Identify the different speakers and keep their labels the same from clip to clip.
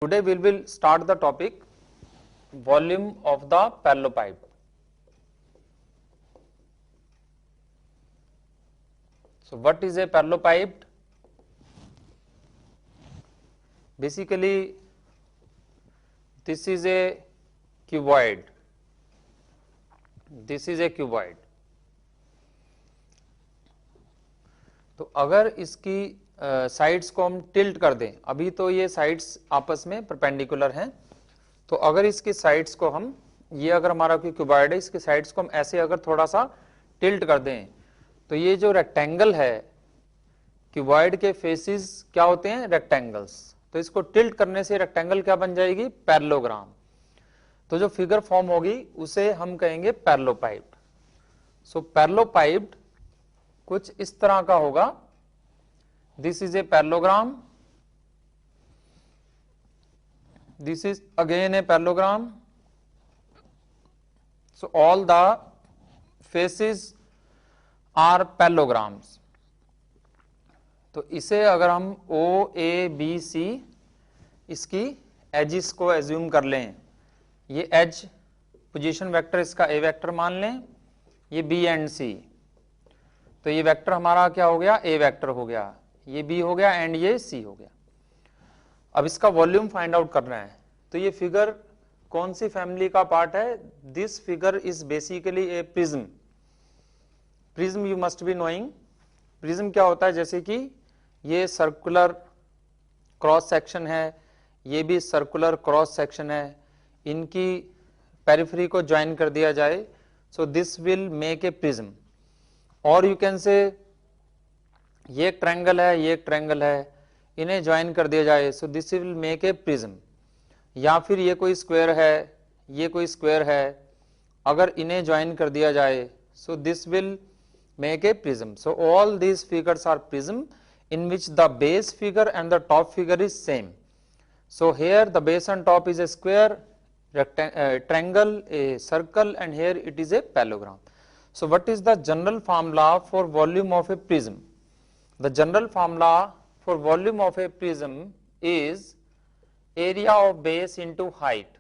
Speaker 1: Today we will start the topic volume of the parallel pipe. So what is a parallel pipe? Basically this is a cuboid. This is a cuboid. तो अगर इसकी sides को हम tilt कर दें, अभी तो ये साइड्स आपस में परपेंडिकुलर हैं, तो अगर इसकी साइड्स को हम, ये अगर हमारा कोई क्यूबॉइड है, इसकी साइड्स को हम ऐसे अगर थोड़ा सा टिल्ट कर दें, तो ये जो रेक्टेंगल है, क्यूबॉइड के फेसेस क्या होते हैं? रेक्टेंगल्स। तो इसको टिल्ट करने से रेक्टेंगल क्या बन जाएगी? पैरेललोग्राम। तो जो फिगर फॉर्म होगी उसे हम कहेंगे पैरेललोपाइप्ड। सो पैरेललोपाइप्ड कुछ इस तरह का होगा। This is a parallelogram. This is again a parallelogram. So all the faces are parallelograms. तो इसे अगर हम O, A, B, C इसकी एजिस को एज्यूम कर लें, ये एज पोजीशन वेक्टर इसका A वेक्टर मान लें, ये B एंड C, तो ये वेक्टर हमारा क्या हो गया? A वेक्टर हो गया, ये B हो गया एंड ये C हो गया। अब इसका वॉल्यूम फाइंड आउट करना है, तो ये फिगर कौन सी फैमिली का पार्ट है? This figure is basically A prism. Prism you must be knowing. Prism क्या होता है? जैसे कि ये सर्कुलर क्रॉस सेक्शन है, ये भी सर्कुलर क्रॉस सेक्शन है, इनकी पेरिफेरी को ज्वाइन कर दिया जाए, so this will make a prism. और यू कैन से ये एक ट्रायंगल है, ये एक ट्रायंगल है, इन्हें ज्वाइन कर दिया जाए, so this will make a prism. या फिर ये कोई स्क्वायर है, ये कोई स्क्वायर है, अगर इन्हें ज्वाइन कर दिया जाए, so this will make a prism. So all these figures are prism in which the base figure and the top figure is same. So here the base and top is a square, triangle, a circle, and here it is a parallelogram. So what is the general formula for volume of a prism? The general formula for volume of a prism is area of base into height.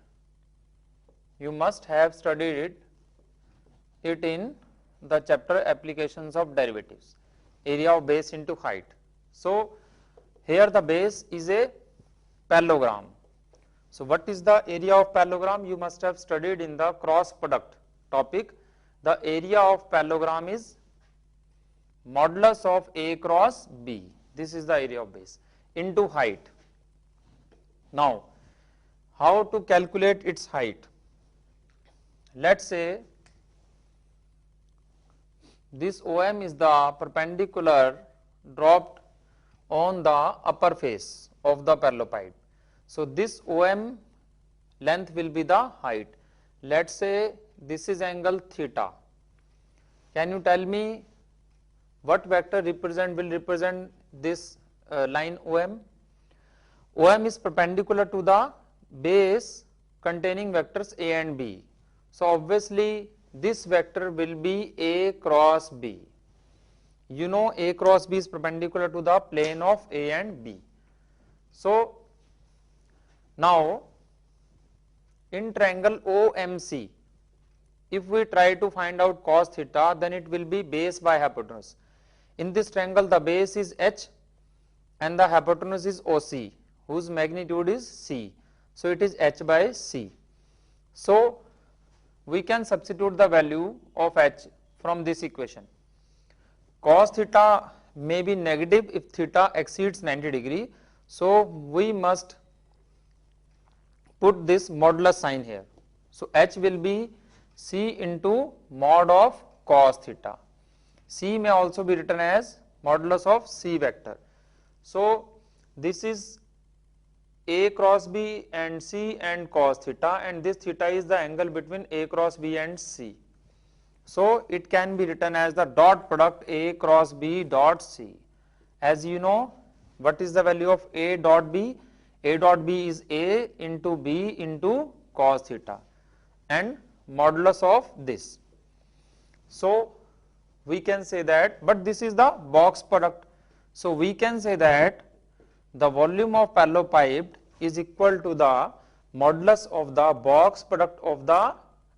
Speaker 1: You must have studied it in the chapter applications of derivatives. Area of base into height. So here the base is a parallelogram. So what is the area of parallelogram? You must have studied in the cross product topic. The area of parallelogram is modulus of A cross B. This is the area of base into height. Now, how to calculate its height? Let's say this OM is the perpendicular dropped on the upper face of the parallelepiped. So this OM length will be the height. Let's say this is angle theta. Can you tell me what vector will represent this line OM? OM is perpendicular to the base containing vectors A and B. So obviously this vector will be A cross B. You know A cross B is perpendicular to the plane of A and B. So now in triangle OMC, if we try to find out cos theta, then it will be base by hypotenuse. In this triangle the base is H and the hypotenuse is OC, whose magnitude is C. So it is H by C. So we can substitute the value of H from this equation. Cos theta may be negative if theta exceeds 90 degree. So we must put this modulus sign here. So H will be C into mod of cos theta. C may also be written as modulus of C vector. So this is A cross B and C and cos theta, and this theta is the angle between A cross B and C. So it can be written as the dot product A cross B dot C. As you know, what is the value of A dot B? A dot B is A into B into cos theta and modulus of this. So we can say that, but this is the box product. So we can say that the volume of parallelepiped is equal to the modulus of the box product of the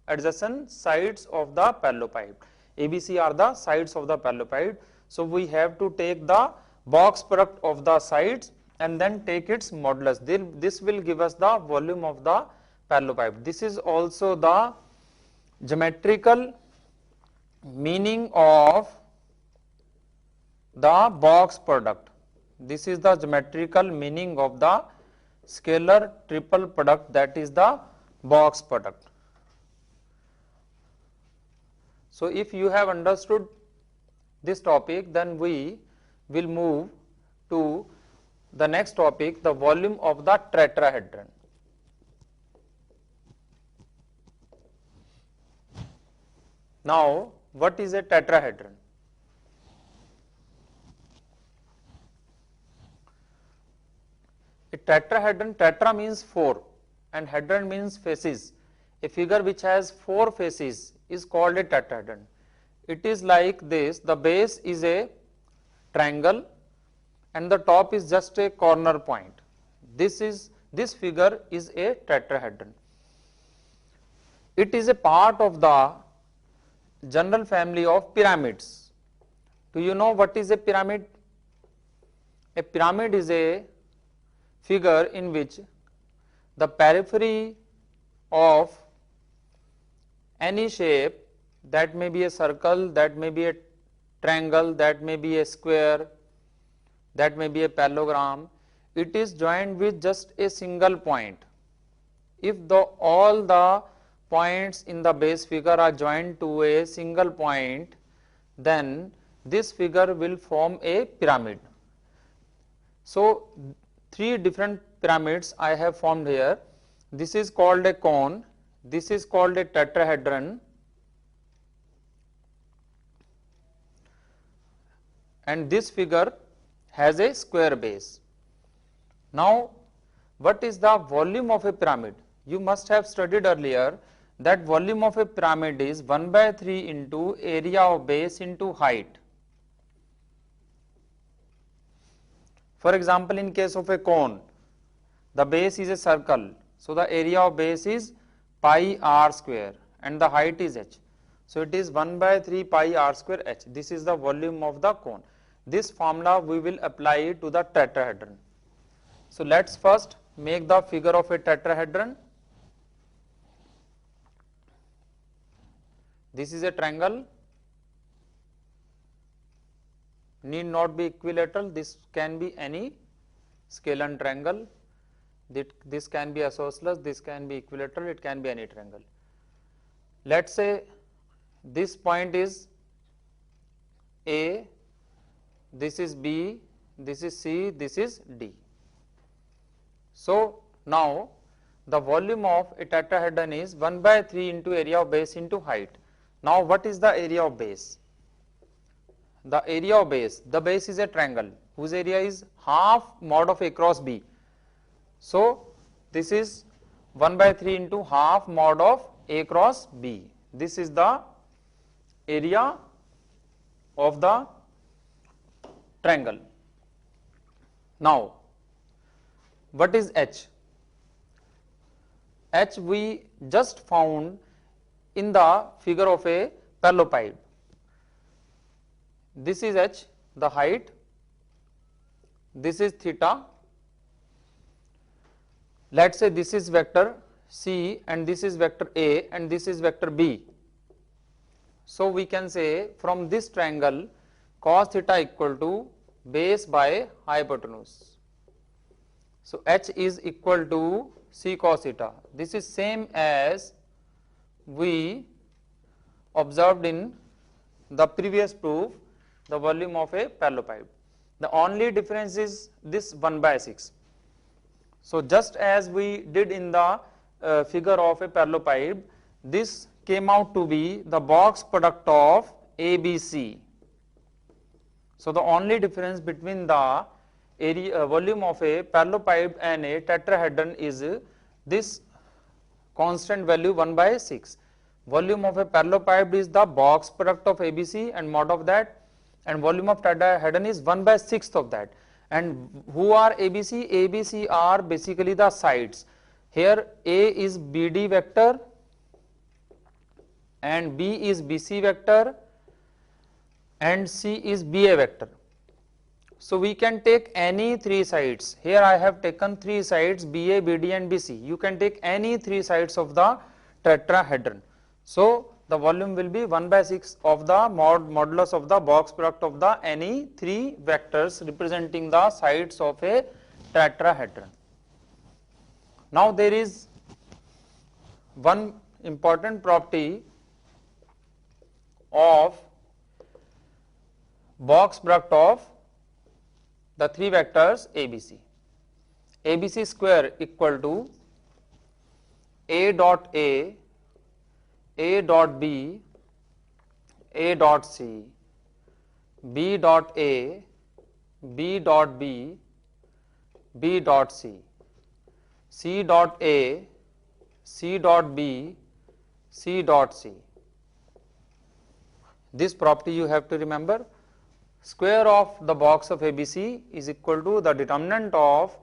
Speaker 1: adjacent sides of the parallelepiped. ABC are the sides of the parallelepiped. So we have to take the box product of the sides and then take its modulus. This will give us the volume of the parallelepiped. This is also the geometrical meaning of the box product. This is the geometrical meaning of the scalar triple product, that is the box product. So if you have understood this topic, then we will move to the next topic, the volume of the tetrahedron. Now, what is a tetrahedron? A tetrahedron, tetra means 4 and hedron means faces. A figure which has 4 faces is called a tetrahedron. It is like this: the base is a triangle and the top is just a corner point. This figure is a tetrahedron. It is a part of the general family of pyramids. Do you know what is a pyramid? A pyramid is a figure in which the periphery of any shape, that may be a circle, that may be a triangle, that may be a square, that may be a parallelogram, it is joined with just a single point. If all the points in the base figure are joined to a single point, then this figure will form a pyramid. So 3 different pyramids I have formed here. This is called a cone, this is called a tetrahedron, and this figure has a square base. Now, what is the volume of a pyramid? You must have studied earlier that volume of a pyramid is 1/3 into area of base into height. For example, in case of a cone, the base is a circle, so the area of base is pi r square and the height is h. So it is 1/3 pi r square h. This is the volume of the cone. This formula we will apply to the tetrahedron. So let's first make the figure of a tetrahedron. This is a triangle, need not be equilateral, this can be any scalene triangle, this can be isosceles, this can be equilateral, it can be any triangle. Let us say this point is A, this is B, this is C, this is D. So now the volume of a tetrahedron is 1/3 into area of base into height. Now what is the area of base? The area of base, the base is a triangle whose area is half mod of A cross B. So this is 1/3 into half mod of A cross B. This is the area of the triangle. Now what is H? H we just found in the figure of a parallelepiped. This is H, the height, this is theta. Let us say this is vector C and this is vector A and this is vector B. So we can say from this triangle cos theta equal to base by hypotenuse. So H is equal to C cos theta. This is same as we observed in the previous proof, the volume of a parallelepiped. The only difference is this 1/6. So just as we did in the figure of a parallelepiped, this came out to be the box product of ABC. So the only difference between the area volume of a parallelepiped and a tetrahedron is this constant value 1/6. Volume of a parallelepiped is the box product of ABC and mod of that, and volume of tetrahedron is 1/6 of that. And who are ABC? ABC are basically the sides. Here A is BD vector and B is BC vector and C is BA vector. So we can take any three sides. Here I have taken three sides, BA, BD and BC. You can take any three sides of the tetrahedron. So the volume will be 1 by 6 of the modulus of the box product of the any three vectors representing the sides of a tetrahedron. Now there is one important property of box product of the three vectors ABC. ABC square equal to A dot A dot B, A dot C, B dot A, B dot B, B dot C, C dot A, C dot B, C dot C. This property you have to remember. Square of the box of ABC is equal to the determinant of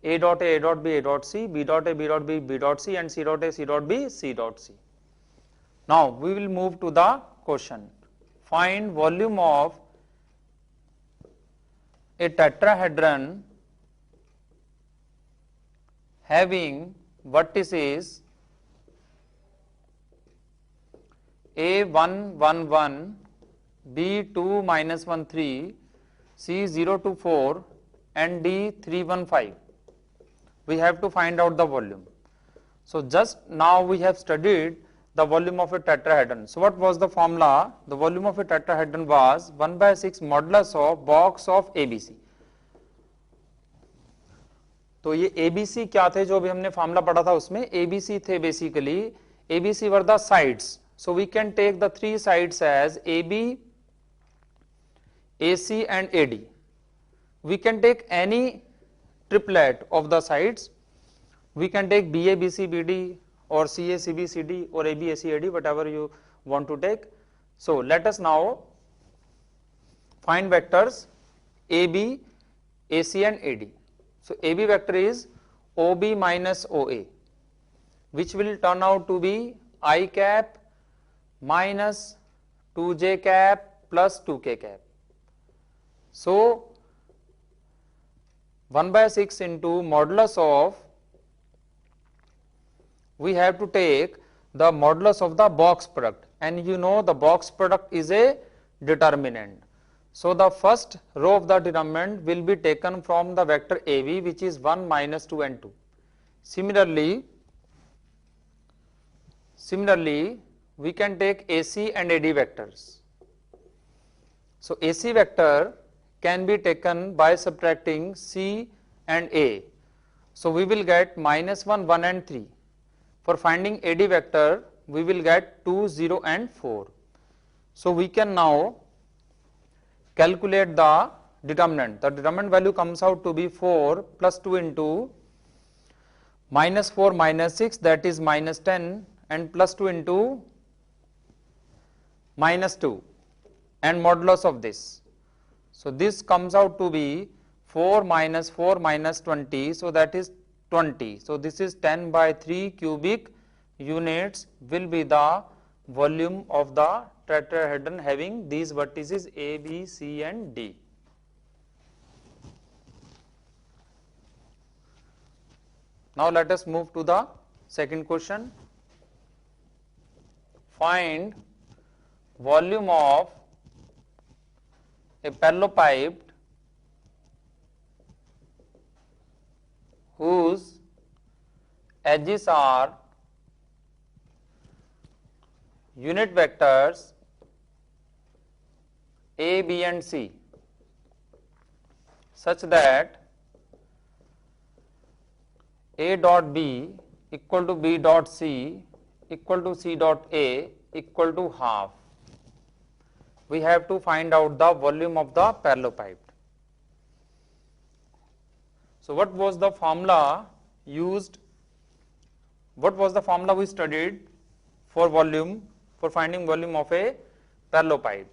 Speaker 1: A dot A dot B, A dot C, B dot A, B dot B, B dot C and C dot A, C dot B, C dot C. Now we will move to the question. Find volume of a tetrahedron having vertices A111, B2 minus 13, C024 and D315. We have to find out the volume. So just now we have studied the volume of a tetrahedron. So what was the formula? The volume of a tetrahedron was 1 by 6 modulus of box of ABC. तो ये ABC क्या थे जो अभी हमने formula पढ़ा था उसमें ABC थे basically ABC were the sides. So we can take the three sides as AB, AC and AD. We can take any triplet of the sides. We can take BA, BC, BD or CA, CB, CD or AB, AC, AD, whatever you want to take. So let us now find vectors AB, AC and AD. So AB vector is OB minus OA, which will turn out to be I cap minus 2j cap plus 2k cap. So 1 by 6 into modulus of, we have to take the modulus of the box product, and you know the box product is a determinant. So the first row of the determinant will be taken from the vector AB, which is 1, minus 2 and 2. Similarly, we can take AC and AD vectors. So AC vector can be taken by subtracting C and A. So we will get minus 1, 1 and 3. For finding AD vector, we will get 2, 0 and 4. So we can now calculate the determinant. The determinant value comes out to be 4 plus 2 into minus 4 minus 6, that is minus 10, and plus 2 into minus 2 and modulus of this. So this comes out to be 4 minus 20, so that is 20. So this is 10 by 3 cubic units will be the volume of the tetrahedron having these vertices A, B, C and D. Now let us move to the second question. Find volume of a parallelopiped whose edges are unit vectors A, B and C such that A dot B equal to B dot C equal to C dot A equal to half. We have to find out the volume of the parallelepiped. So what was the formula used? What was the formula we studied for volume, for finding volume of a parallelepiped?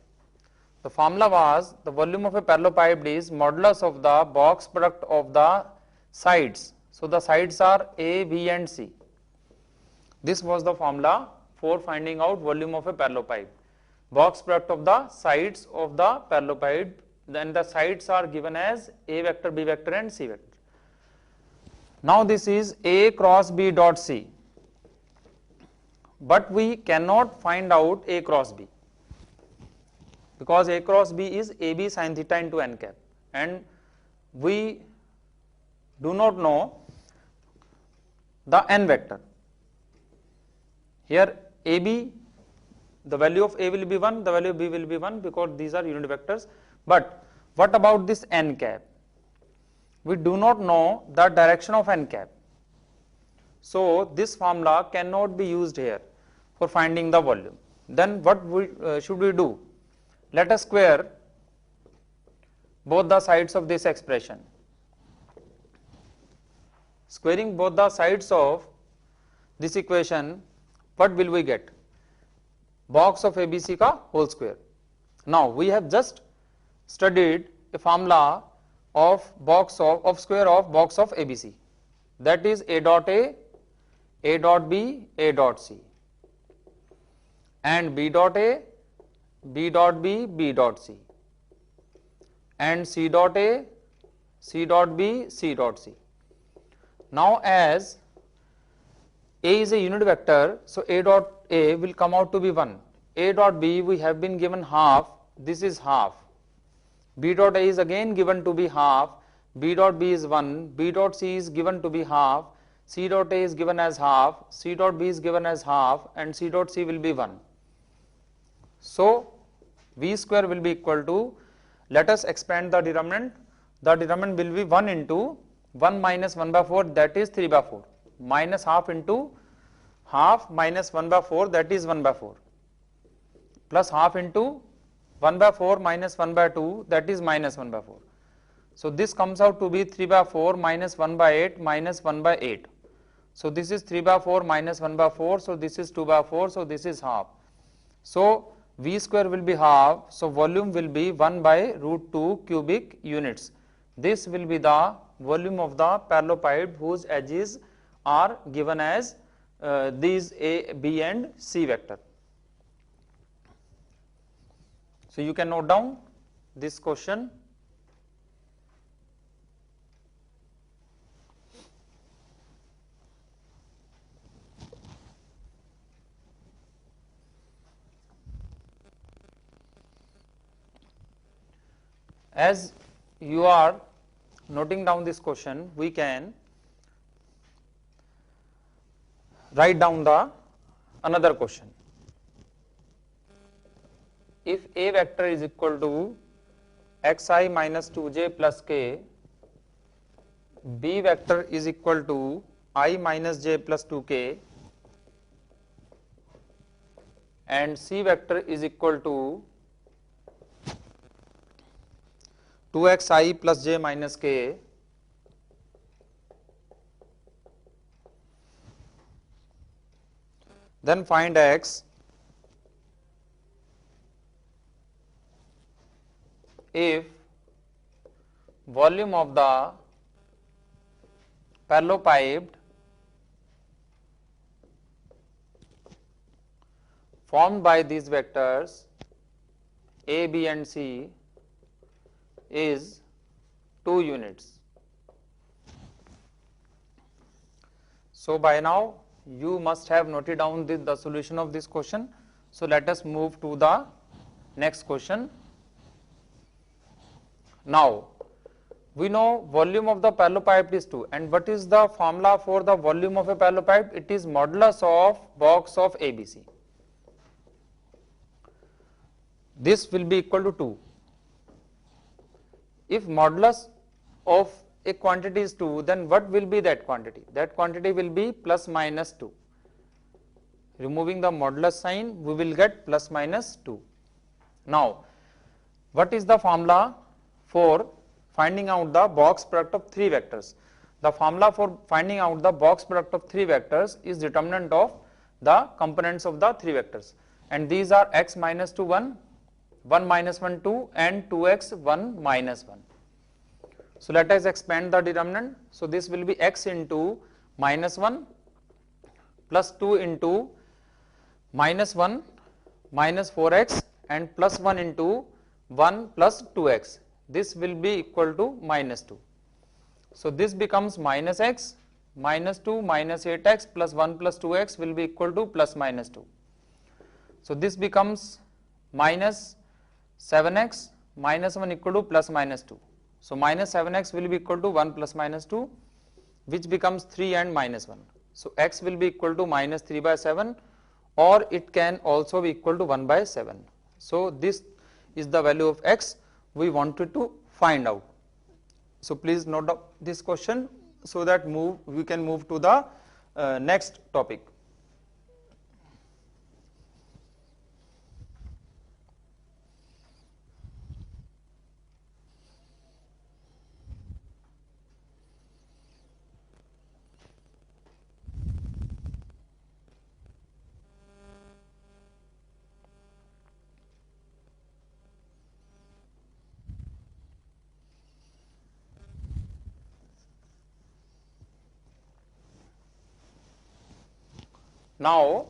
Speaker 1: The formula was the volume of a parallelepiped is modulus of the box product of the sides. So the sides are A, B and C. This was the formula for finding out volume of a parallelepiped. Box product of the sides of the parallelepiped, then the sides are given as A vector, B vector and C vector. Now this is A cross B dot C, but we cannot find out A cross B, because A cross B is AB sin theta into n cap, and we do not know the n vector. Here AB, the value of A will be 1, the value of B will be 1, because these are unit vectors. But what about this n cap? We do not know the direction of n cap. So this formula cannot be used here for finding the volume. Then what should we do? Let us square both the sides of this expression. Squaring both the sides of this equation, what will we get? Box of ABC ka whole square. Now we have just studied a formula of square of box of ABC, that is A dot A, A dot B, A dot C, and B dot A, B dot B, B dot C, and C dot A, C dot B, C dot C. Now as A is a unit vector, so A dot A will come out to be 1. A dot B we have been given half, this is half. B dot A is again given to be half, B dot B is 1, B dot C is given to be half, C dot A is given as half, C dot B is given as half, and C dot C will be 1. So V square will be equal to, let us expand the determinant will be 1 into 1 minus 1 by 4, that is 3 by 4, minus half into half minus 1 by 4, that is 1 by 4, plus half into 1 by 4 minus 1 by 2, that is minus 1 by 4. So this comes out to be 3 by 4 minus 1 by 8 minus 1 by 8. So this is 3 by 4 minus 1 by 4, so this is 2 by 4, so this is half. So V square will be half, so volume will be 1 by root 2 cubic units. This will be the volume of the parallelepiped whose edges are given as these A, B and C vector. So you can note down this question. As you are noting down this question, we can write down the another question. If A vector is equal to xi minus 2j plus k, B vector is equal to I minus j plus 2k, and C vector is equal to 2xi plus j minus k, then find x if volume of the parallelepiped formed by these vectors A, B and C is 2 units. So by now you must have noted down the solution of this question. So let us move to the next question. Now we know volume of the parallelepiped is 2, and what is the formula for the volume of a parallelepiped? It is modulus of box of ABC. This will be equal to 2. If modulus of a quantity is 2, then what will be that quantity? That quantity will be plus minus 2. Removing the modulus sign, we will get plus minus 2. Now, what is the formula for finding out the box product of 3 vectors? The formula for finding out the box product of 3 vectors is determinant of the components of the 3 vectors, and these are x minus 2 1, 1 minus 1 2 and 2x 1 minus 1. So let us expand the determinant. So this will be x into minus 1 plus 2 into minus 1 minus 4x and plus 1 into 1 plus 2x. This will be equal to minus 2. So this becomes minus x minus 2 minus 8x plus 1 plus 2x will be equal to plus minus 2. So this becomes minus 7x minus 1 equal to plus minus 2. So minus 7x will be equal to 1 plus minus 2, which becomes 3 and minus 1. So x will be equal to minus 3 by 7, or it can also be equal to 1 by 7. So this is the value of x we wanted to find out. So please note down this question so that we can move to the next topic. Now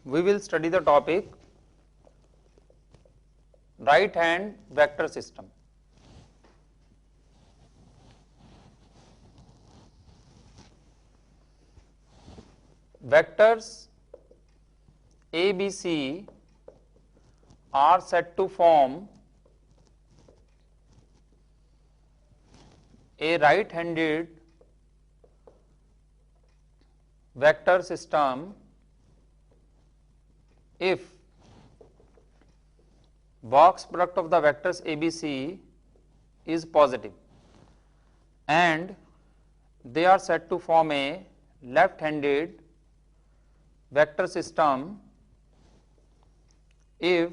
Speaker 1: we will study the topic right hand vector system. Vectors A, B, C are said to form a right-handed vector system if box product of the vectors ABC is positive, and they are said to form a left-handed vector system if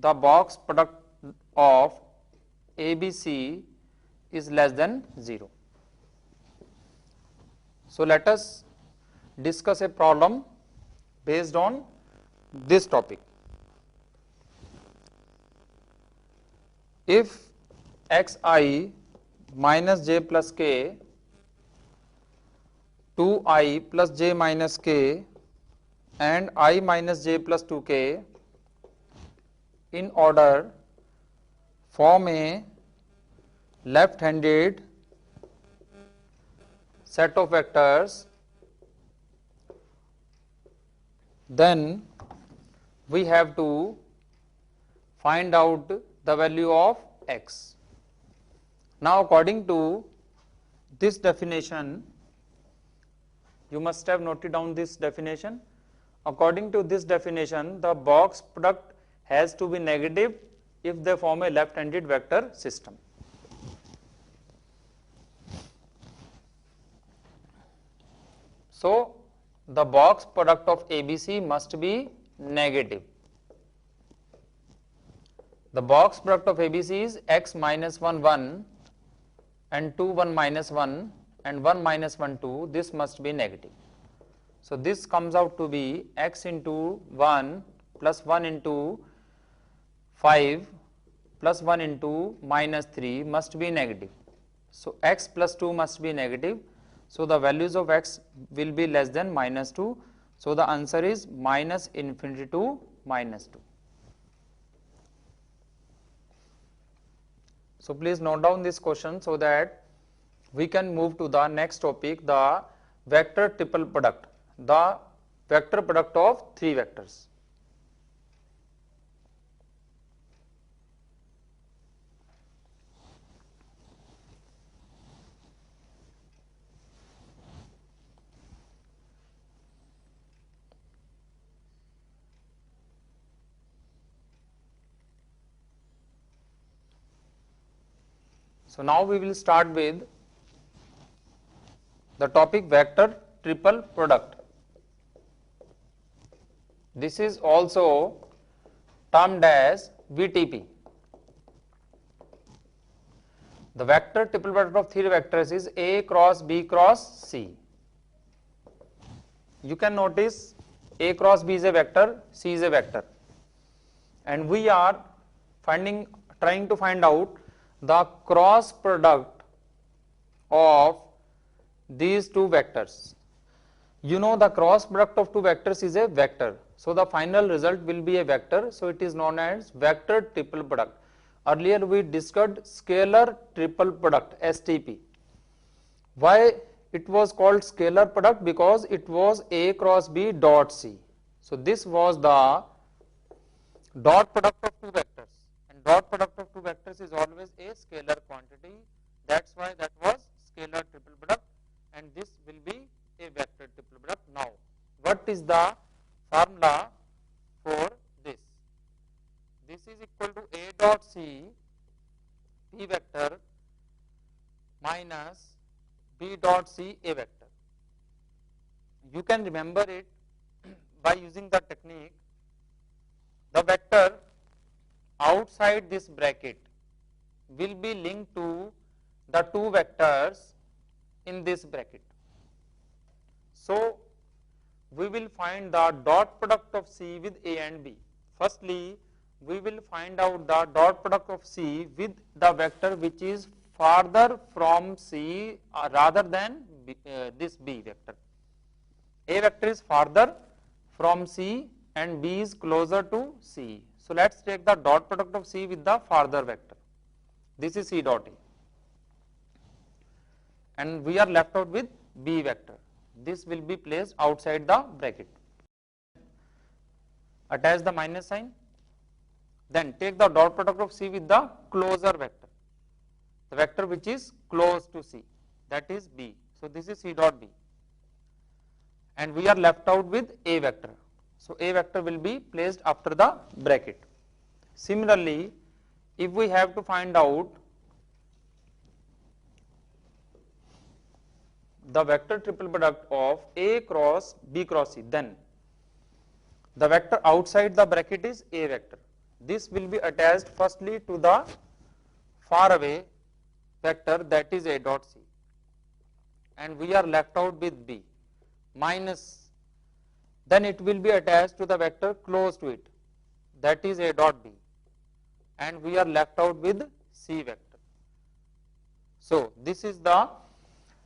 Speaker 1: the box product of ABC is less than 0. So let us discuss a problem based on this topic. If xi minus j plus k, 2i plus j minus k and I minus j plus 2k in order form a left-handed set of vectors, then we have to find out the value of x. Now according to this definition, you must have noted down this definition. According to this definition, the box product has to be negative if they form a left-handed vector system. So the box product of ABC must be negative. The box product of ABC is x minus 1 1 and 2 1 minus 1 and 1 minus 1 2. This must be negative. So this comes out to be x into 1 plus 1 into 5 plus 1 into minus 3 must be negative. So x plus 2 must be negative. So the values of x will be less than minus 2. So the answer is minus infinity to minus 2. So please note down this question so that we can move to the next topic, the vector triple product, the vector product of three vectors. So now we will start with the topic vector triple product. This is also termed as VTP. The vector triple product of three vectors is A cross B cross C. You can notice A cross B is a vector, C is a vector, and we are trying to find out the cross product of these two vectors. You know the cross product of two vectors is a vector, so the final result will be a vector, so it is known as vector triple product. Earlier we discussed scalar triple product, STP. Why it was called scalar product? Because it was A cross B dot C. So this was the dot product of two vectors, and dot product of two vectors is always a scalar quantity. That's why that was scalar triple product, and this will be a vector triple product. Now, what is the formula for this? This is equal to A dot C P vector minus B dot C A vector. You can remember it by using the technique. The vector outside this bracket will be linked to the two vectors in this bracket. So, we will find the dot product of C with A and B. Firstly, we will find out the dot product of C with the vector which is farther from C rather than this B vector. A vector is farther from C and B is closer to C. So, let us take the dot product of C with the farther vector. This is C dot A, and we are left out with B vector. This will be placed outside the bracket. Attach the minus sign, then take the dot product of C with the closer vector, the vector which is close to C, that is B. So, this is C dot B, and we are left out with A vector. So, A vector will be placed after the bracket. Similarly, if we have to find out the vector triple product of A cross B cross C, then the vector outside the bracket is A vector. This will be attached firstly to the far away vector, that is A dot C, and we are left out with B minus, then it will be attached to the vector close to it, that is A dot B, and we are left out with C vector. So, this is the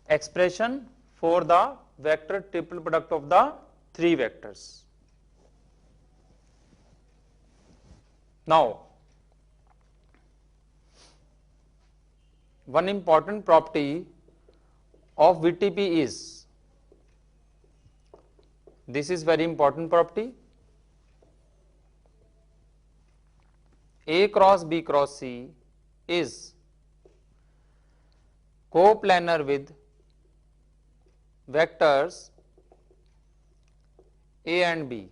Speaker 1: expression for the vector triple product of the three vectors. Now, one important property of VTP is, this is very important property, A cross B cross C is coplanar with vectors A and B,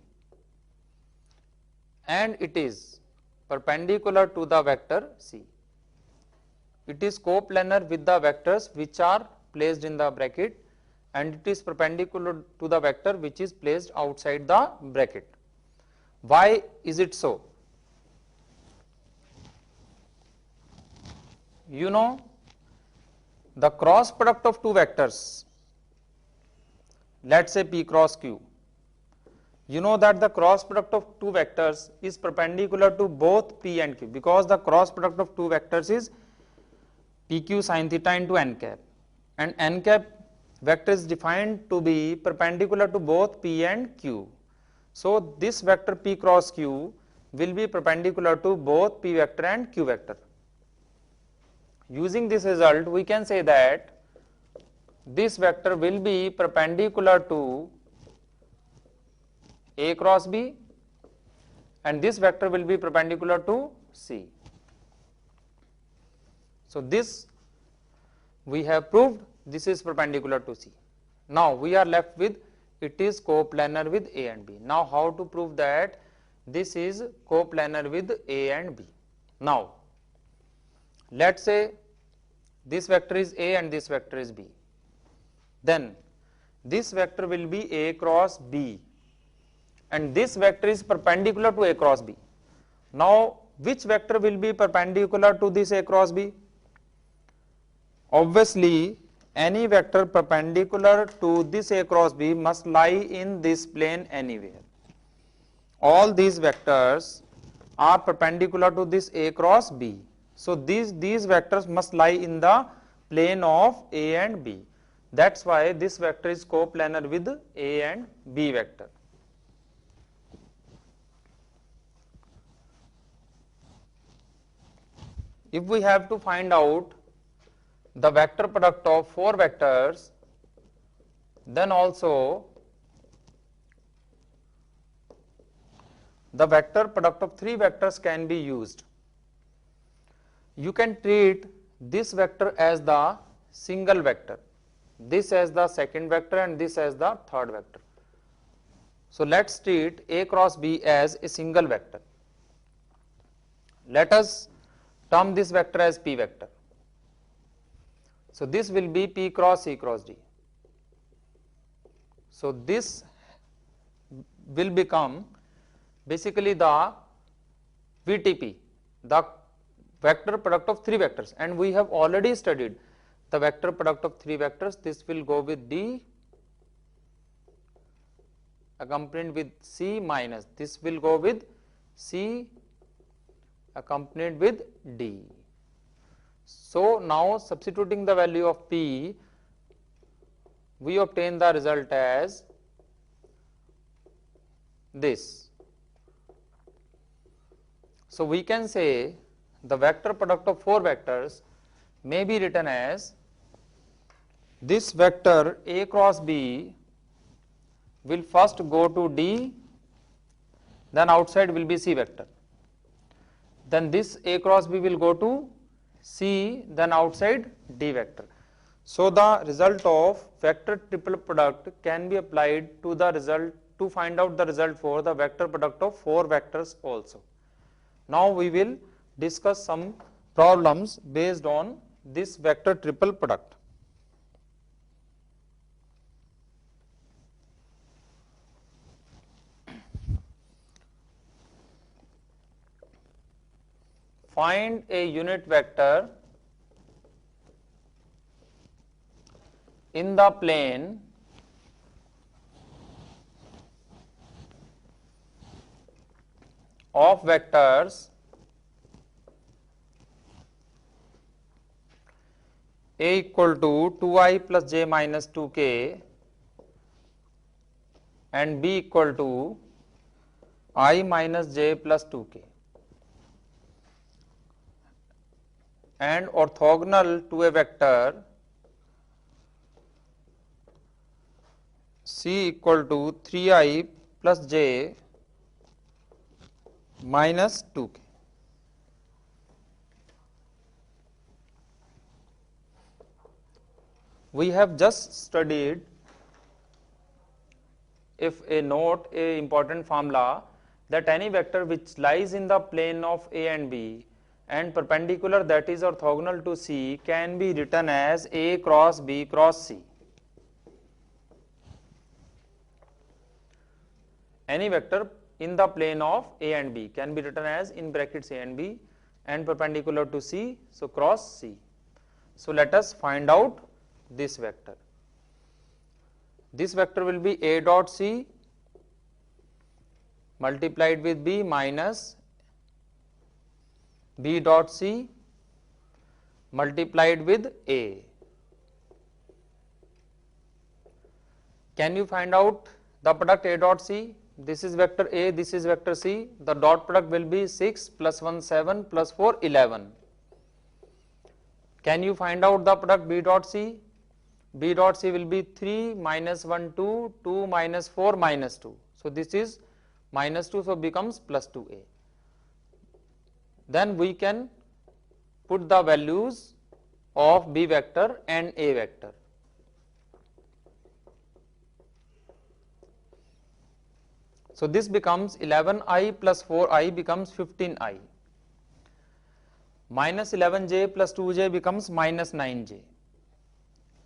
Speaker 1: and it is perpendicular to the vector C. It is coplanar with the vectors which are placed in the bracket, and it is perpendicular to the vector which is placed outside the bracket. Why is it so? You know, the cross product of two vectors, let us say P cross Q, you know that the cross product of two vectors is perpendicular to both P and Q, because the cross product of two vectors is PQ sin theta into n cap, and n cap vector is defined to be perpendicular to both P and Q. So, this vector P cross Q will be perpendicular to both P vector and Q vector. Using this result, we can say that this vector will be perpendicular to A cross B, and this vector will be perpendicular to C. So, this we have proved this is perpendicular to C. Now, we are left with it is coplanar with A and B. Now, how to prove that this is coplanar with A and B? Now, let us say this vector is A and this vector is B, then this vector will be A cross B, and this vector is perpendicular to A cross B. Now, which vector will be perpendicular to this A cross B? Obviously, any vector perpendicular to this A cross B must lie in this plane anywhere. all these vectors are perpendicular to this A cross B. So these vectors must lie in the plane of A and B. That's why this vector is coplanar with A and B vector. If we have to find out the vector product of 4 vectors, then also the vector product of 3 vectors can be used. You can treat this vector as the single vector, this as the second vector and this as the third vector. So let's treat A cross B as a single vector. Let us term this vector as P vector. So this will be P cross C cross D. So this will become basically the VTP, the vector product of 3 vectors, and we have already studied the vector product of 3 vectors. This will go with D accompanied with C minus, this will go with C accompanied with D. So now substituting the value of P, we obtain the result as this. So we can say the vector product of 4 vectors may be written as this vector A cross B will first go to D, then outside will be C vector. Then this A cross B will go to C, then outside D vector. So the result of vector triple product can be applied to the result to find out the result for the vector product of 4 vectors also. Now we will discuss some problems based on this vector triple product. Find a unit vector in the plane of vectors A equal to 2i plus j minus 2k and B equal to I minus j plus 2k, and orthogonal to a vector C equal to 3i plus j minus 2k. We have just studied if a important formula that any vector which lies in the plane of A and B and perpendicular, that is orthogonal to C, can be written as A cross B cross C. Any vector in the plane of A and B can be written as in brackets A and B and perpendicular to C, so cross C. So let us find out this vector. This vector will be A dot C multiplied with B minus B dot C multiplied with A. Can you find out the product A dot C? This is vector A, this is vector C. The dot product will be 6 plus 1 7 plus 4 11. Can you find out the product B dot C? B dot C will be 3 minus 1 2, 2 minus 4 minus 2. So this is minus 2, so becomes plus 2a. Then we can put the values of B vector and A vector. So this becomes 11i plus 4i becomes 15i. Minus 11j plus 2j becomes minus 9j.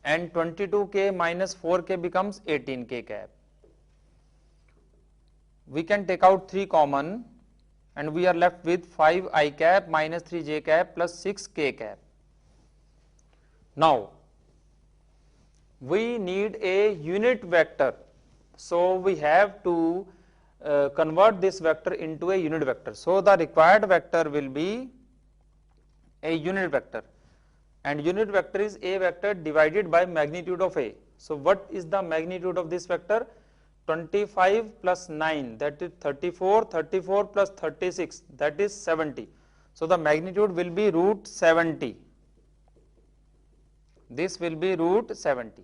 Speaker 1: And 22k minus 4k becomes 18k cap. We can take out 3 common and we are left with 5i cap minus 3j cap plus 6k cap. Now we need a unit vector, so we have to convert this vector into a unit vector. So the required vector will be a unit vector, and unit vector is a vector divided by magnitude of a. So what is the magnitude of this vector? 25 plus 9, that is 34, 34 plus 36, that is 70. So the magnitude will be root 70. This will be root 70.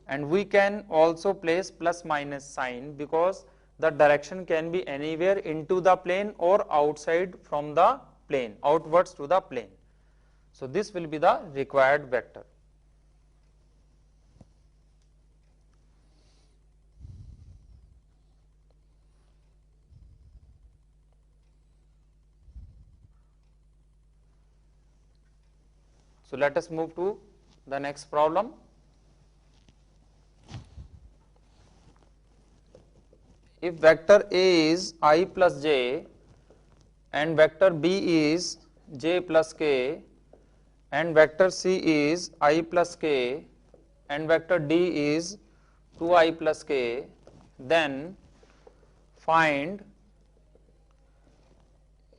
Speaker 1: And we can also place plus minus sign because the direction can be anywhere into the plane or outside from the plane, outwards to the plane. So this will be the required vector. So let us move to the next problem. If vector A is I plus j and vector B is j plus k and vector C is I plus k and vector D is 2i plus k, then find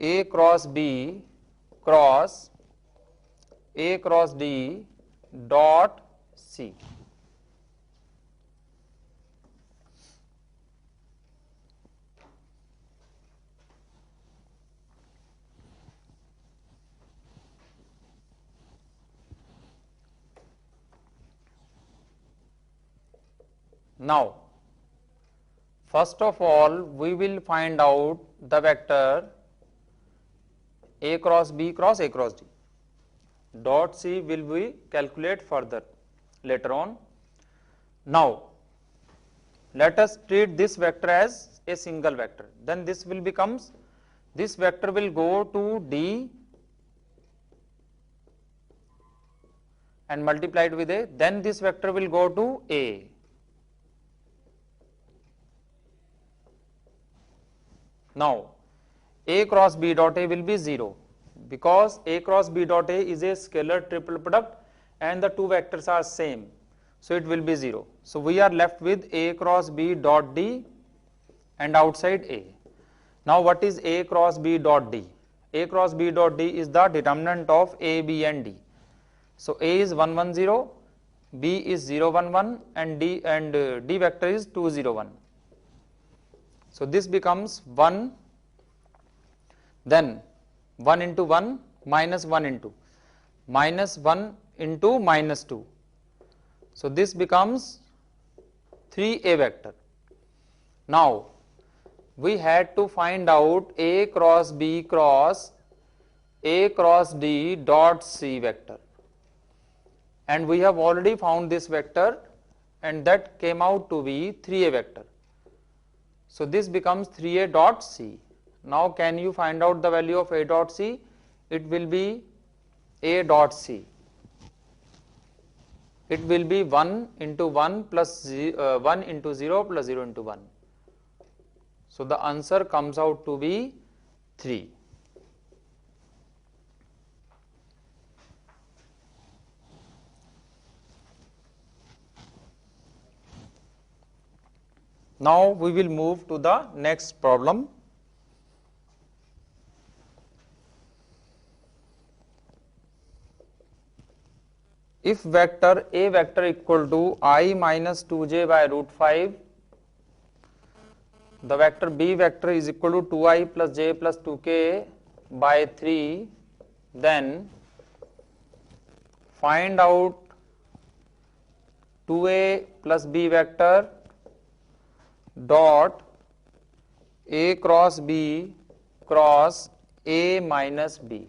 Speaker 1: A cross B cross A cross D dot C. Now, first of all, we will find out the vector A cross B cross A cross D. Dot C will be calculate further later on. Now, let us treat this vector as a single vector. Then this will becomes, this vector will go to D and multiplied with A. Then this vector will go to A. Now, A cross B dot A will be 0 because A cross B dot A is a scalar triple product and the two vectors are same. So it will be 0. So we are left with A cross B dot D and outside A. Now what is A cross B dot D? A cross B dot D is the determinant of A, B and D. So A is 1, 1, 0, B is 0, 1, 1 and D vector is 2, 0, 1. So this becomes 1, then 1 into 1 minus 1 into minus 1 into minus 2. So this becomes 3a vector. Now we had to find out A cross B cross A cross D dot C vector, and we have already found this vector and that came out to be 3a vector. So this becomes 3a dot C. Now can you find out the value of A dot C? It will be A dot C. It will be 1 into 1 plus 1 into 0 plus 0 into 1. So the answer comes out to be 3. Now we will move to the next problem. If vector A vector equal to I minus 2j by root 5, the vector B vector is equal to 2i plus j plus 2k by 3, then find out 2a plus B vector dot A cross B cross A minus B.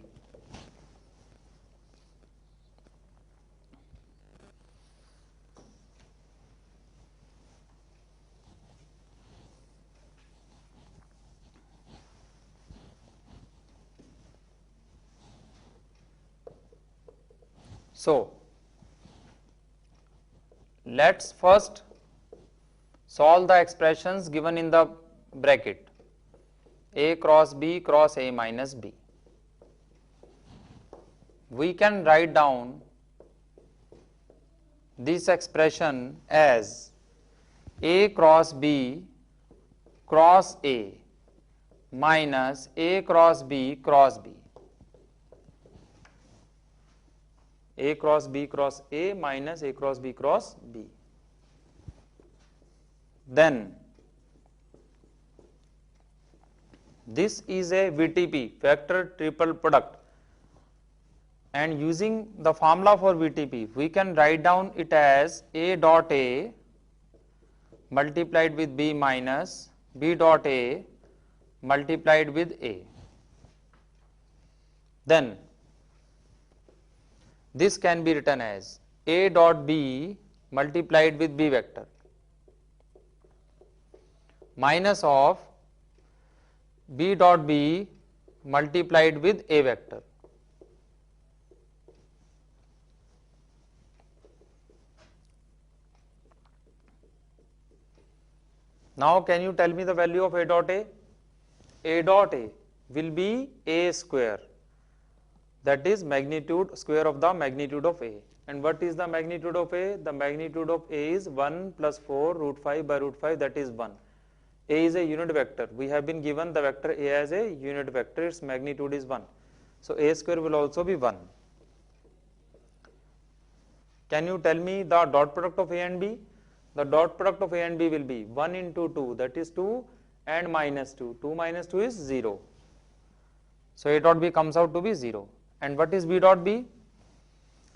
Speaker 1: So let's first solve the expressions given in the bracket A cross B cross A minus B. We can write down this expression as A cross B cross A minus A cross B cross B. A cross B cross A minus A cross B cross B. Then this is a VTP, vector triple product, and using the formula for VTP we can write down it as A dot A multiplied with B minus B dot A multiplied with A. Then this can be written as A dot B multiplied with B vector minus of B dot B multiplied with A vector. Now can you tell me the value of A dot A? A dot A will be A square, that is magnitude square of the magnitude of A. And what is the magnitude of A? The magnitude of A is 1 plus 4 root 5 by root 5, that is 1. A is a unit vector. We have been given the vector A as a unit vector, its magnitude is 1. So A square will also be 1. Can you tell me the dot product of A and B? The dot product of A and B will be 1 into 2, that is 2, and minus 2. 2 minus 2 is 0. So A dot B comes out to be 0. And what is B dot B?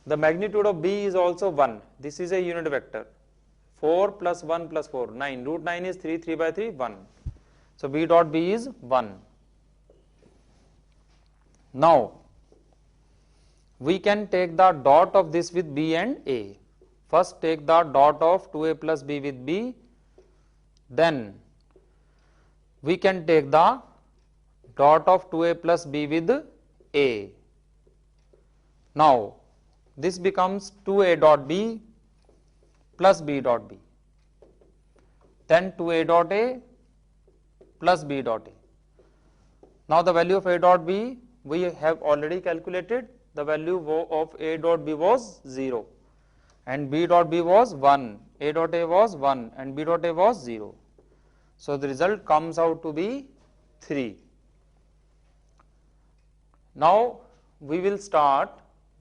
Speaker 1: The magnitude of B is also 1. This is a unit vector. 4 plus 1 plus 4, 9. Root 9 is 3, 3 by 3, 1. So B dot B is 1. Now, we can take the dot of this with B and A. First take the dot of 2A plus B with B, then we can take the dot of 2A plus B with A. Now, this becomes 2A dot B plus B dot B, then 2A dot A plus B dot A. Now, the value of A dot B we have already calculated. The value of A dot B was 0 and B dot B was 1, A dot A was 1 and B dot A was 0. So, the result comes out to be 3. Now, we will start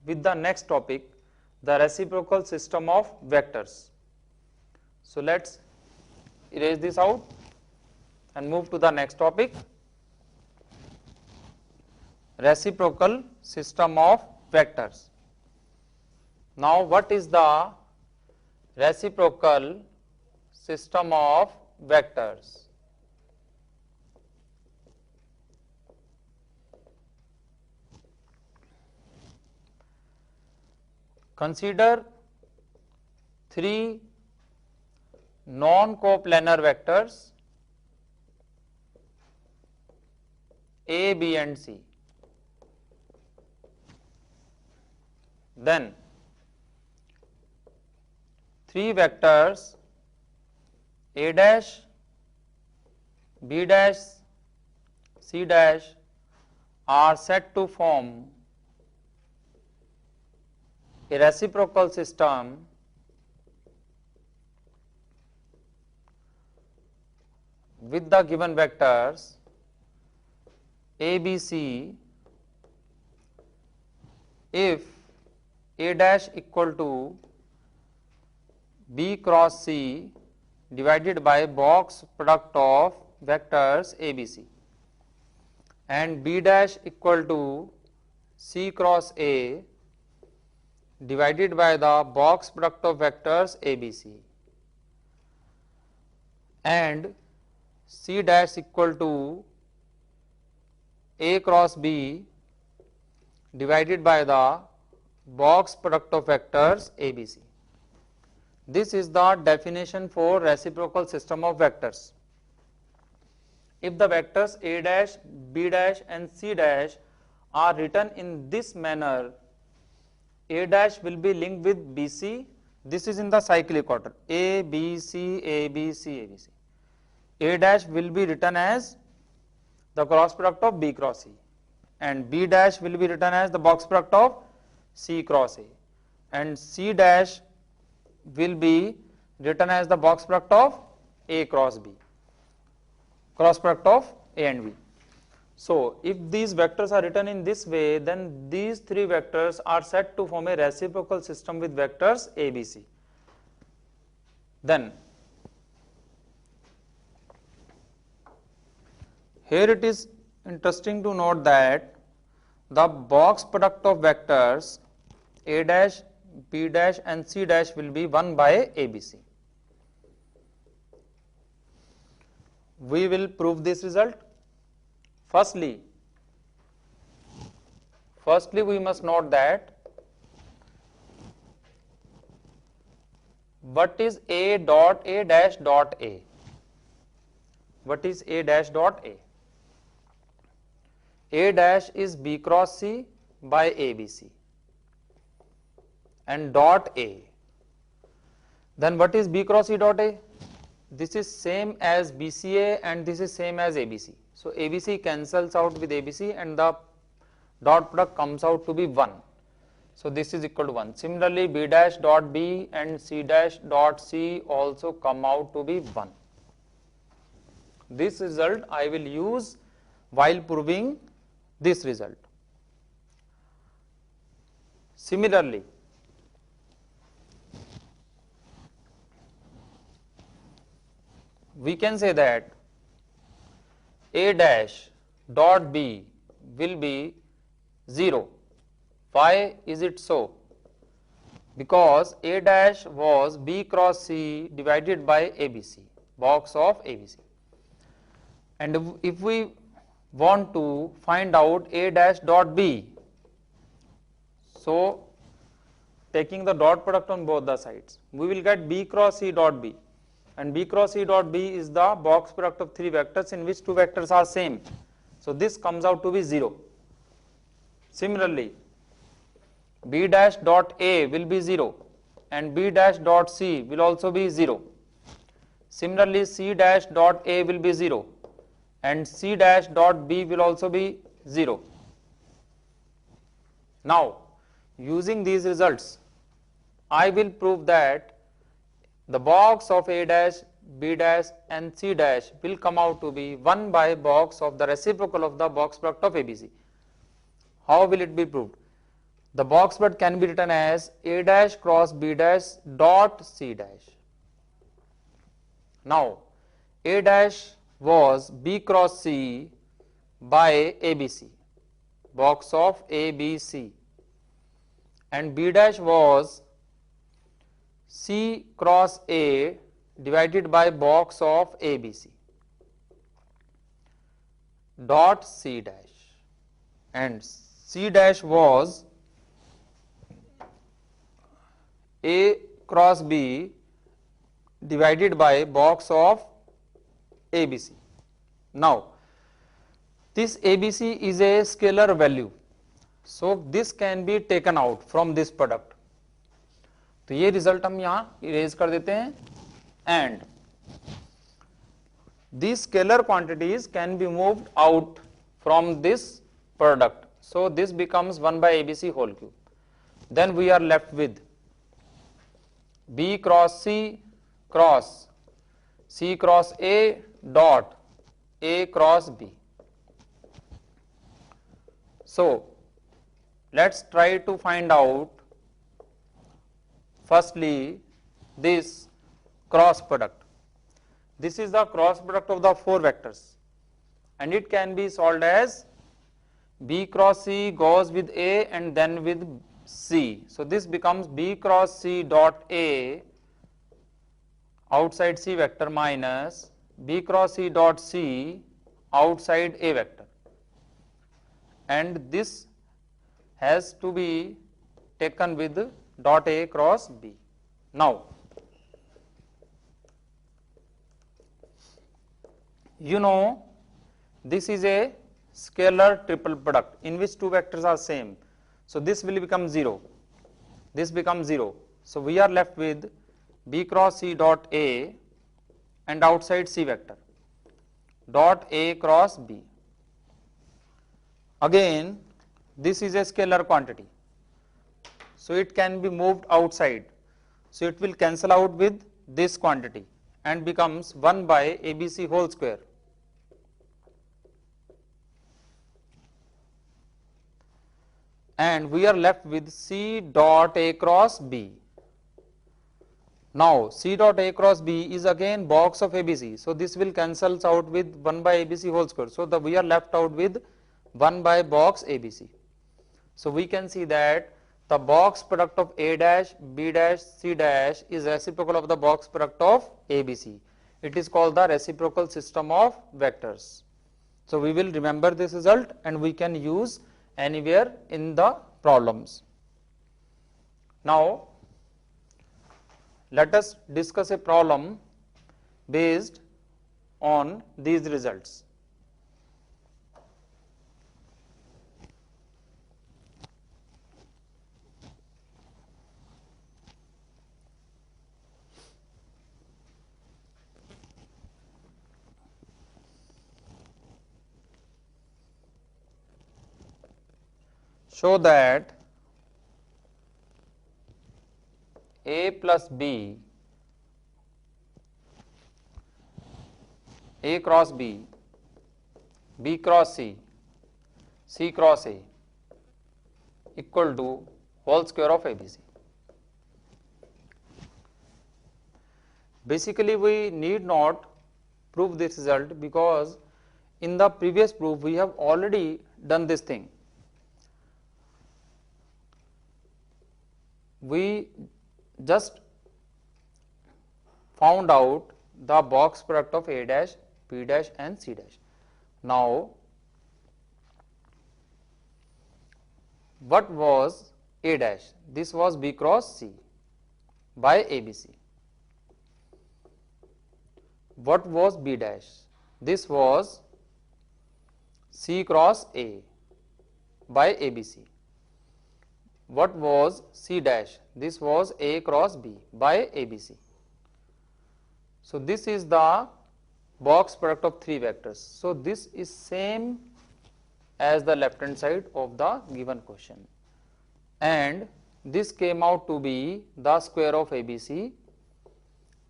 Speaker 1: with the next topic, the reciprocal system of vectors. So, let us erase this out and move to the next topic, reciprocal system of vectors. Now, what is the reciprocal system of vectors? Consider 3 non-coplanar vectors A, B and C. Then 3 vectors A dash, B dash, C dash are said to form a reciprocal system with the given vectors A, B, C if A dash equal to B cross C divided by box product of vectors A, B, C, and B dash equal to C cross A divided by the box product of vectors A, B, C, and C dash equal to A cross B divided by the box product of vectors A, B, C. This is the definition for reciprocal system of vectors. If the vectors A dash, B dash and C dash are written in this manner, A dash will be linked with B, C. This is in the cyclic order, A, B, C, A, B, C, A, B, C. A dash will be written as the cross product of B cross C, and B dash will be written as the box product of C cross A, and C dash will be written as the box product of A cross B. cross product of A and B. So if these vectors are written in this way, then these three vectors are said to form a reciprocal system with vectors A, B, C. Then here it is interesting to note that the box product of vectors A dash, B dash and C dash will be 1 by ABC. We will prove this result. Firstly, we must note that what is A dot A dash dot A? What is A dash dot A? A dash is B cross C by ABC and dot A. Then what is B cross C dot A? This is same as BCA and this is same as ABC. So ABC cancels out with ABC and the dot product comes out to be 1. So this is equal to 1. Similarly, B dash dot B and C dash dot C also come out to be 1. This result I will use while proving this result. Similarly, we can say that A dash dot B will be 0. Why is it so? Because A dash was B cross C divided by ABC, box of ABC. And if we want to find out A dash dot B, so taking the dot product on both the sides, we will get B cross C dot B. And B cross C dot B is the box product of three vectors in which two vectors are same. So this comes out to be 0. Similarly, B dash dot A will be 0 and B dash dot C will also be 0. Similarly, C dash dot A will be 0 and C dash dot B will also be 0. Now, using these results, I will prove that the box of A dash, B dash and C dash will come out to be 1 by box of the reciprocal of the box product of ABC. How will it be proved? The box product can be written as A dash cross B dash dot C dash. Now, A dash was B cross C by ABC, box of ABC, and B dash was C cross A divided by box of ABC, dot C dash, and C dash was A cross B divided by box of ABC. Now, this ABC is a scalar value, so this can be taken out from this product. तो ये result हम यहाँ erase कर देते हैं and these scalar quantities can be moved out from this product. So this becomes 1 by ABC whole cube. Then we are left with B cross C cross C cross A dot A cross B. So let's try to find out firstly this cross product. This is the cross product of the four vectors and it can be solved as B cross C goes with A and then with C. So this becomes B cross C dot A outside C vector minus B cross C dot C outside A vector, and this has to be taken with dot A cross B. Now, you know this is a scalar triple product in which two vectors are same. So this will become 0, this becomes 0. So we are left with B cross C dot A and outside C vector dot A cross B. Again this is a scalar quantity, so it can be moved outside. So it will cancel out with this quantity and becomes 1 by ABC whole square. and we are left with C dot A cross B. Now C dot A cross B is again box of ABC, so this will cancels out with 1 by ABC whole square. So we are left out with 1 by box ABC. So we can see that the box product of A dash, B dash, C dash is reciprocal of the box product of ABC. It is called the reciprocal system of vectors. So we will remember this result and we can use anywhere in the problems. Now let us discuss a problem based on these results. Show that A plus B, A cross B, B cross C, C cross A equal to whole square of ABC. Basically we need not prove this result because in the previous proof we have already done this thing. We just found out the box product of A dash, B dash and C dash. Now what was A dash? This was B cross C by ABC. What was B dash? This was C cross A by ABC. What was C dash? This was A cross B by ABC. So this is the box product of three vectors. So this is same as the left hand side of the given question, and this came out to be the square of ABC.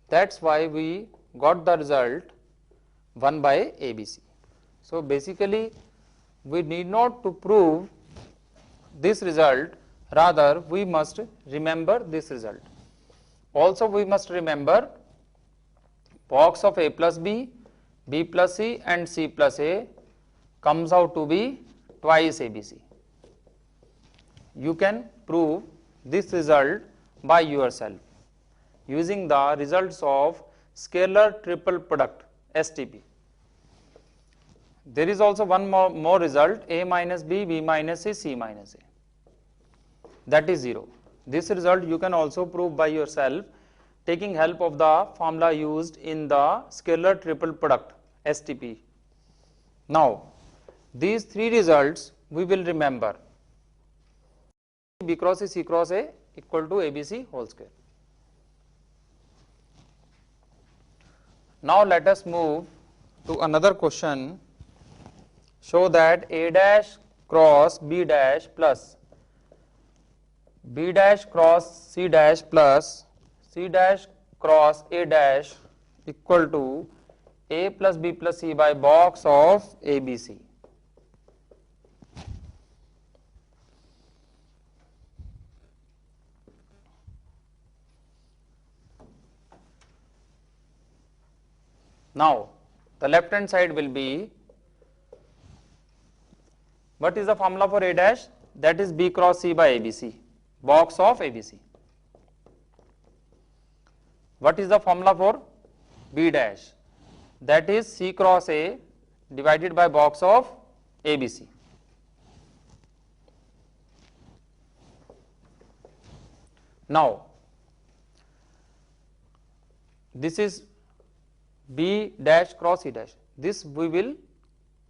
Speaker 1: That's why we got the result 1 by ABC. So basically we need not to prove this result, rather we must remember this result. Also we must remember box of A plus B, B plus C and C plus A comes out to be twice ABC. You can prove this result by yourself using the results of scalar triple product STP. There is also one more result, A minus B, B minus C, C minus A, that is 0. This result you can also prove by yourself taking help of the formula used in the scalar triple product STP. Now these three results we will remember: B cross C, C cross A equal to ABC whole square. Now let us move to another question. Show that A dash cross B dash plus B dash cross C dash plus C dash cross A dash equal to A plus B plus C by box of ABC. Now the left hand side will be, what is the formula for A dash? That is B cross C by ABC, box of ABC. What is the formula for B dash? That is C cross A divided by box of ABC. Now this is B dash cross C dash. This we will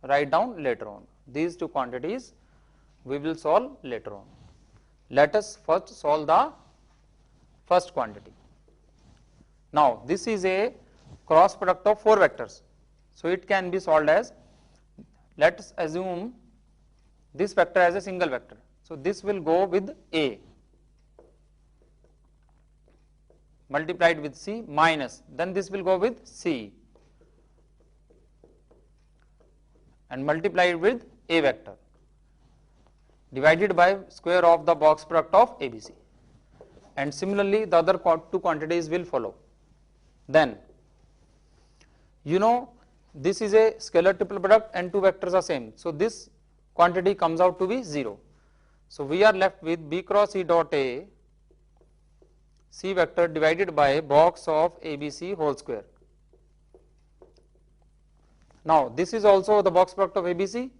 Speaker 1: write down later on. These two quantities we will solve later on. Let us first solve the first quantity. Now this is a cross product of four vectors, so it can be solved as, let us assume this vector as a single vector. So this will go with A multiplied with C minus, then this will go with C and multiplied with A vector divided by square of the box product of ABC. And similarly, the other two quantities will follow. Then, you know, this is a scalar triple product and two vectors are same. So, this quantity comes out to be 0. So, we are left with B cross E dot A C vector divided by box of ABC whole square. Now, this is also the box product of ABC.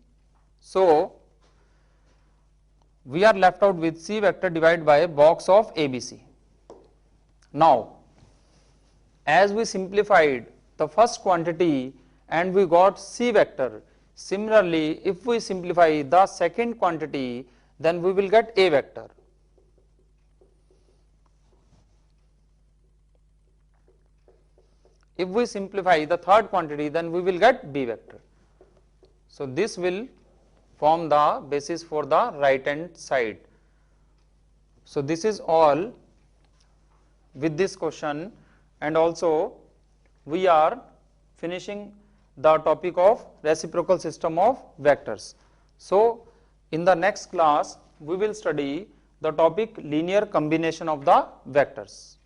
Speaker 1: So, we are left out with C vector divided by box of ABC. Now, as we simplified the first quantity and we got C vector, similarly, if we simplify the second quantity, then we will get A vector. If we simplify the third quantity, then we will get B vector. So, this will form the basis for the right hand side. So, this is all with this question, and also we are finishing the topic of reciprocal system of vectors. So, in the next class we will study the topic linear combination of the vectors.